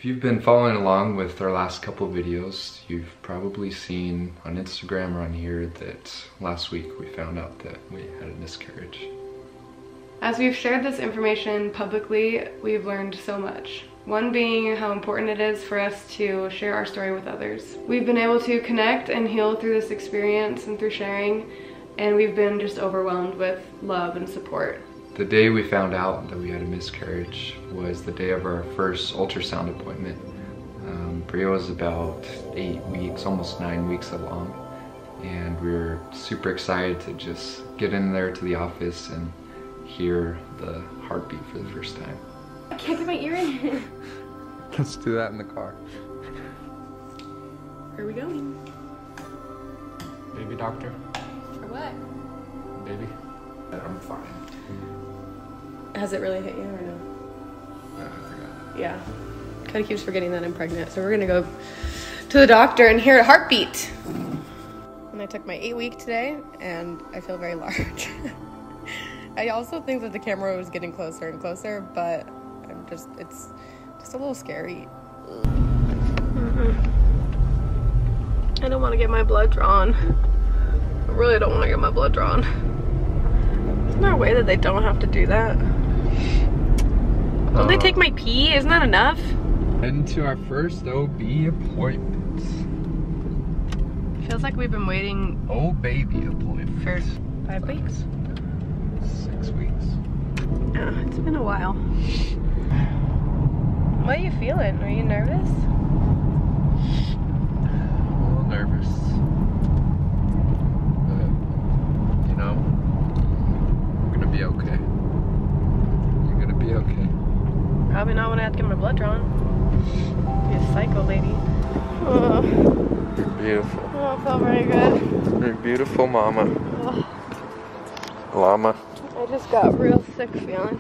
If you've been following along with our last couple of videos, you've probably seen on Instagram or on here that last week we found out that we had a miscarriage. As we've shared this information publicly, we've learned so much. One being how important it is for us to share our story with others. We've been able to connect and heal through this experience and through sharing, and we've been just overwhelmed with love and support. The day we found out that we had a miscarriage was the day of our first ultrasound appointment. Bria was about 8 weeks, almost 9 weeks along, and we were super excited to just get in there to the office and hear the heartbeat for the first time. I can't get my ear in. Let's do that in the car. Where are we going? Baby doctor? For what? Baby? I'm fine. Has it really hit you or no? I forgot. Yeah. Cody keeps forgetting that I'm pregnant, so we're gonna go to the doctor and hear a heartbeat. And I took my 8-week today, and I feel very large. I also think that the camera was getting closer and closer, but it's just a little scary. I don't want to get my blood drawn. I really don't want to get my blood drawn. Isn't there a way that they don't have to do that? Don't they take my pee? Isn't that enough? Heading to our first OB appointment. Feels like we've been waiting. Oh, baby appointment. For 5 weeks? 6 weeks. Yeah, it's been a while. What are you feeling? Are you nervous? A little nervous. But, you know, we're gonna be okay. You're gonna be okay. Probably not when I have to get my blood drawn. Be a psycho lady. Oh, You're beautiful. I don't feel very good. You're beautiful, mama. Oh, Llama. I just got real sick feeling.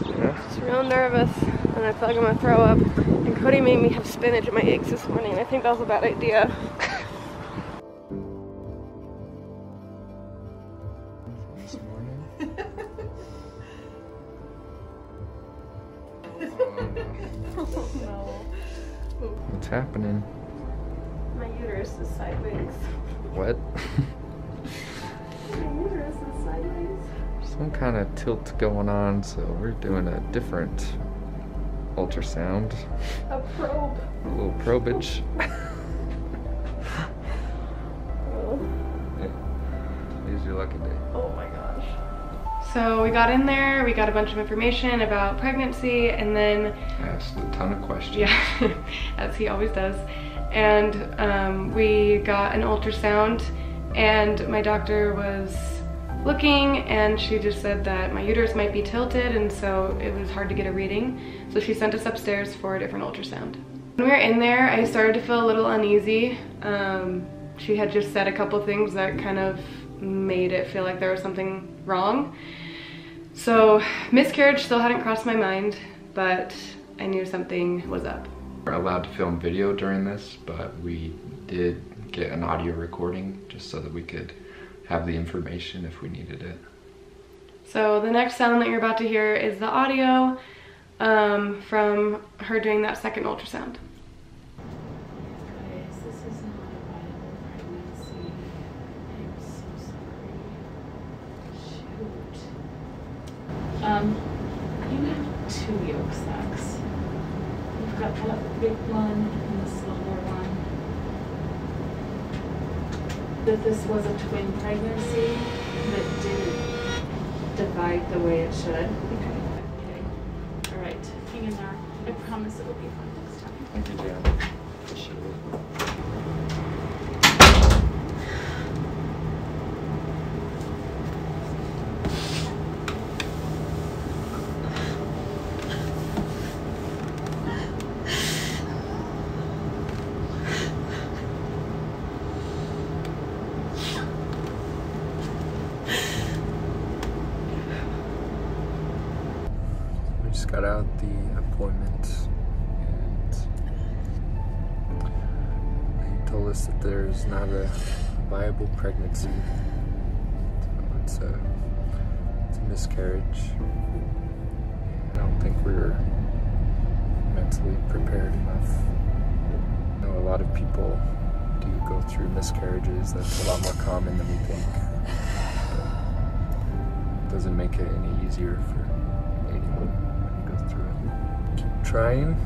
Yeah. Just real nervous, and I feel like I'm gonna throw up. And Cody made me have spinach in my eggs this morning. I think that was a bad idea. This morning. Oh no. What's happening? My uterus is sideways. What? My uterus is sideways. Some kind of tilt going on, so we're doing a different ultrasound. A probe. A little probage. Oh. Yeah. Today's your lucky day. Oh my gosh. So we got in there, we got a bunch of information about pregnancy, and then I asked a ton of questions. yeah, as he always does. And we got an ultrasound, and my doctor was looking, and she just said that my uterus might be tilted, and so it was hard to get a reading. So she sent us upstairs for a different ultrasound. When we were in there, I started to feel a little uneasy. She had just said a couple things that kind of made it feel like there was something wrong. So miscarriage still hadn't crossed my mind, but I knew something was up. We're allowed to film video during this, but we did get an audio recording just so that we could have the information if we needed it. So the next sound that you're about to hear is the audio from her doing that second ultrasound. Guys, this is not a viable pregnancy. I'm so sorry. Shoot. You have 2 yolk sacs. You've got that big one and the smaller one. That this was a twin pregnancy that didn't divide the way it should. Okay. All right, hang in there. I promise it will be fun next time. Thank you, Jan. Appreciate it. Just got out the appointment, and he told us that there's not a viable pregnancy. So it's a miscarriage. I don't think we're mentally prepared enough. I know a lot of people do go through miscarriages. That's a lot more common than we think. But it doesn't make it any easier for anyone when you go through it. Keep trying.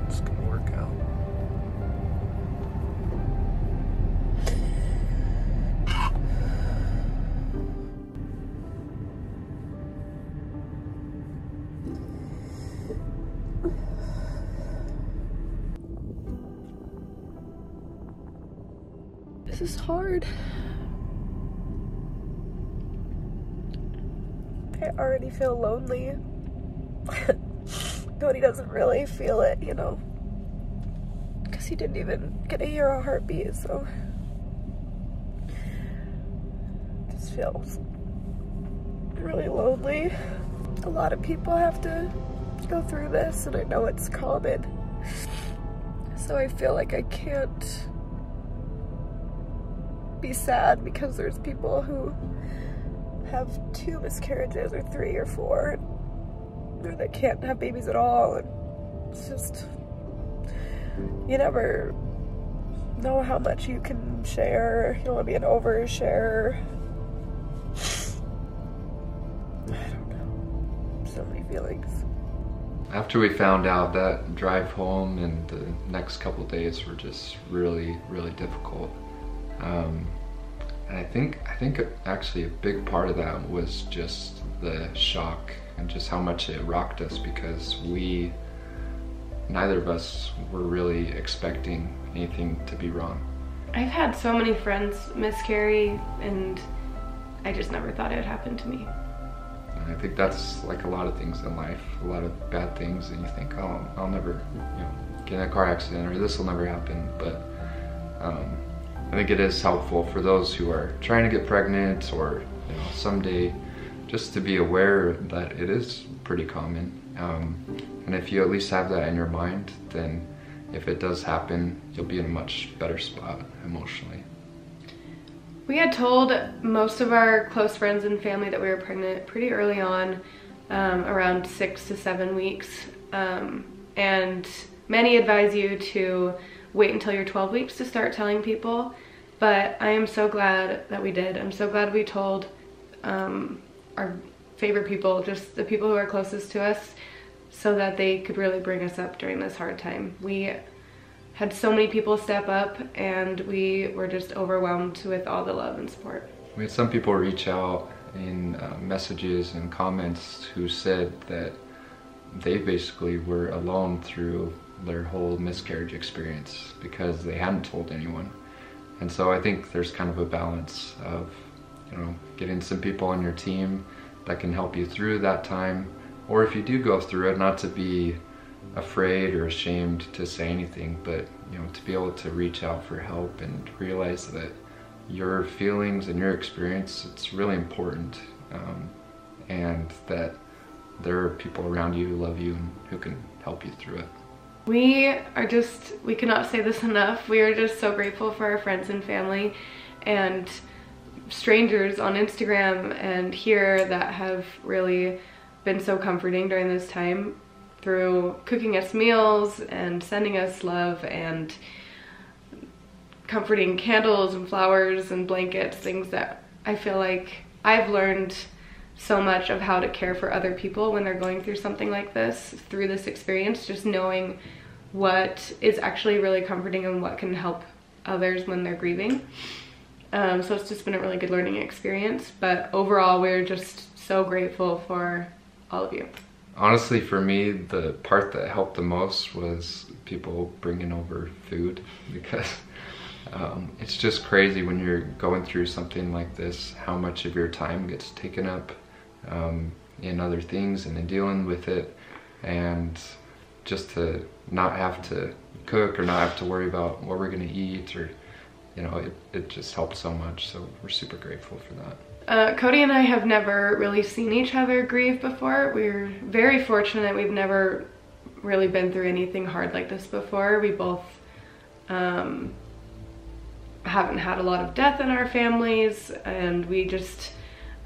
It's gonna work out. This is hard. I already feel lonely. Cody doesn't really feel it, you know, because he didn't even get to hear a heartbeat, so it just feels really lonely. A lot of people have to go through this, and I know it's common, so I feel like I can't be sad because there's people who have 2 miscarriages or 3 or 4 or that can't have babies at all, and it's just, you never know how much you can share. You don't want to be an overshare. I don't know, so many feelings. After we found out, that drive home and the next couple days were just really, really difficult. And I think actually a big part of that was just the shock and just how much it rocked us, because neither of us were really expecting anything to be wrong. I've had so many friends miscarry, and I just never thought it would happen to me. And I think that's like a lot of things in life, a lot of bad things, and you think, oh, I'll never, get in a car accident, or this will never happen. But I think it is helpful for those who are trying to get pregnant, or someday, just to be aware that it is pretty common. And if you at least have that in your mind, then if it does happen, you'll be in a much better spot emotionally. We had told most of our close friends and family that we were pregnant pretty early on, around 6 to 7 weeks. And many advise you to wait until you're 12 weeks to start telling people, but I am so glad that we did. I'm so glad we told our favorite people, just the people who are closest to us, so that they could really bring us up during this hard time. We had so many people step up, and we were just overwhelmed with all the love and support. We had some people reach out in messages and comments who said that they basically were alone through their whole miscarriage experience because they hadn't told anyone. And so I think there's kind of a balance of, getting some people on your team that can help you through that time, or if you do go through it, not to be afraid or ashamed to say anything, but to be able to reach out for help and realize that your feelings and your experience, it's really important, and that there are people around you who love you and who can help you through it. We cannot say this enough. We are just so grateful for our friends and family and strangers on Instagram and here that have really been so comforting during this time, through cooking us meals and sending us love and comforting candles and flowers and blankets, things that I feel like I've learned so much of how to care for other people when they're going through something like this through this experience, just knowing what is actually really comforting and what can help others when they're grieving. So it's just been a really good learning experience, but overall we're just so grateful for all of you. Honestly, for me, the part that helped the most was people bringing over food, because it's just crazy when you're going through something like this, how much of your time gets taken up in other things and in dealing with it, and just to not have to cook or not have to worry about what we're gonna eat, or it just helped so much, so we're super grateful for that. Cody and I have never really seen each other grieve before. We're very fortunate. We've never really been through anything hard like this before. We both haven't had a lot of death in our families, and we just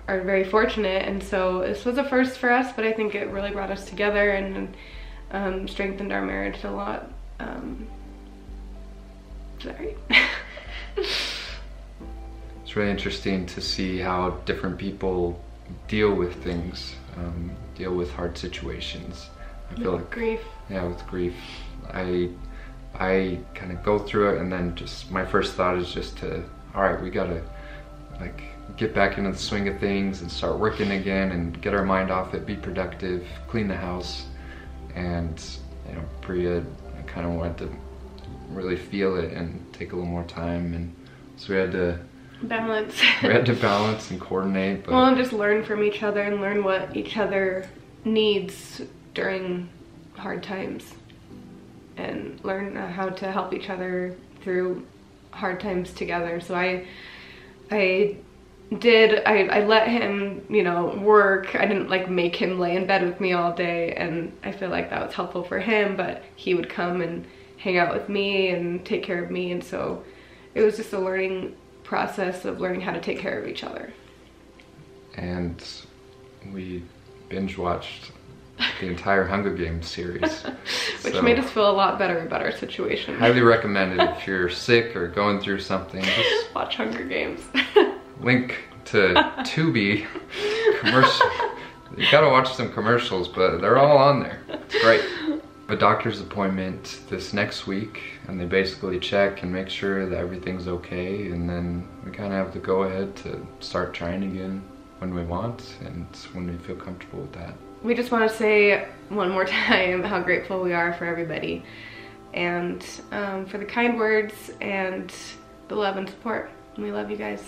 are very fortunate, and so this was a first for us, but I think it really brought us together and strengthened our marriage a lot. Sorry. It's really interesting to see how different people deal with things, deal with hard situations. I feel like grief. Yeah, with grief. I kind of go through it, and then just my first thought is just to, all right, we gotta like get back into the swing of things and start working again and get our mind off it, be productive, clean the house. And you know, Priya kind of wanted to really feel it and take a little more time, and so we had to balance. We had to balance and coordinate. But well, and just learn from each other and learn what each other needs during hard times, and learn how to help each other through hard times together. So I let him, you know, work. I didn't like make him lay in bed with me all day, and I feel like that was helpful for him, but he would come and hang out with me and take care of me, and so it was just a learning process of learning how to take care of each other. And we binge watched the entire Hunger Games series. Which made us feel a lot better about our situation. Highly recommended if you're sick or going through something. Just watch Hunger Games. Link to Tubi commercial. You gotta watch some commercials, but they're all on there. It's great. A doctor's appointment this next week, and they basically check and make sure that everything's okay, and then we kind of have to go ahead to start trying again when we want and when we feel comfortable with that. We just want to say one more time how grateful we are for everybody, and for the kind words and the love and support. We love you guys.